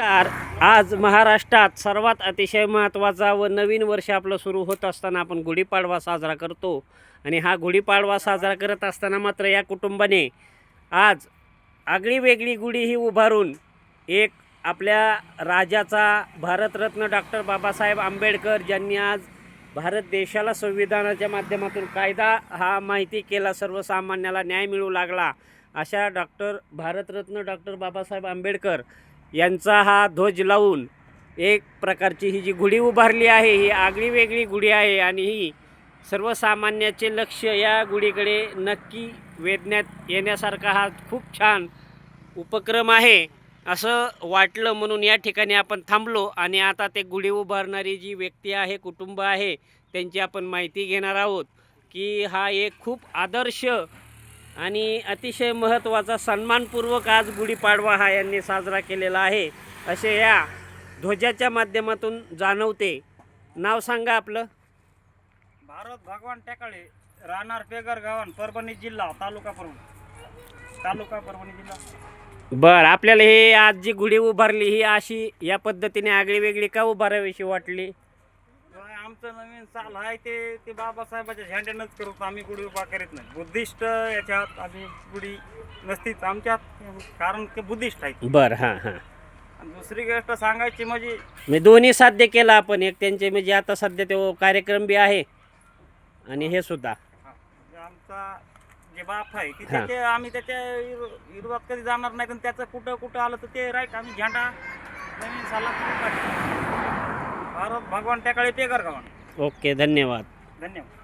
आज महाराष्ट्रात सर्वात अतिशय महत्त्वाचा व नवीन वर्ष आपलं सुरू होत असताना आपण गुढीपाडवा साजरा करतो आणि हा गुढीपाडवा साजरा करत असताना मात्र या कुटुंबाने आज आगळी वेगळी गुढी ही उभारून एक आपल्या राजाचा भारतरत्न डॉक्टर बाबासाहेब आंबेडकर ज्यांनी आज भारत देशाला संविधानाच्या माध्यमातून कायदा हा माहिती केला, सर्वसामान्याला न्याय मिळू लागला, अशा भारतरत्न डॉक्टर बाबासाहेब आंबेडकर यांचा हा ध्वज लावून एक प्रकारची ही जी गुढी उभारली आहे ही आगळी वेगळी गुढी आहे आणि ही सर्वसामान्याचे लक्ष या गुढीकडे नक्की वेधण्यात येण्यासारखा हा खूप छान उपक्रम आहे असं वाटलं, म्हणून या ठिकाणी आपण थांबलो आणि आता ते गुढी उभारणारी जी व्यक्ती आहे, कुटुंब आहे, त्यांची आपण माहिती घेणार आहोत की हा एक खूप आदर्श आणि अतिशय महत्त्वाचा सन्मानपूर्वक आज गुढीपाडवा हा यांनी साजरा केलेला आहे असे या ध्वजाच्या माध्यमातून जाणवते. नाव सांगा आपलं. भारत भगवान टेकाळे, राहणार पेगर गावन, परभणी जिल्हा, तालुका परभणी जिल्हा. बरं, आपल्याला हे आज जी गुढी उभारली ही अशी या पद्धतीने आगळी वेगळी का उभारावीशी वाटली? आमचं नवीन चाल आहे ते बाबासाहेबाच्या झेंड्यानंच करू, आम्ही गुढी उभा करीत नाही. बुद्धिस्ट याच्यात आम्ही गुढी नसतीच आमच्यात, कारण ते बुद्धिस्ट आहे. बरं, हां हां. दुसरी गोष्ट सांगायची म्हणजे मी दोन्ही साध्य केलं आपण, एक त्यांचे म्हणजे आता सध्या तो कार्यक्रम बी आहे आणि हे सुद्धा आमचा जे बाप आहे की त्याचे आम्ही त्याच्या विरोधात कधी जाणार नाही, पण त्याचं कुठं आलं तर ते राईट, आम्ही झेंडा नवीन साला भारत भगवान टेकाळे पेगर गावन. ओके, धन्यवाद. धन्यवाद.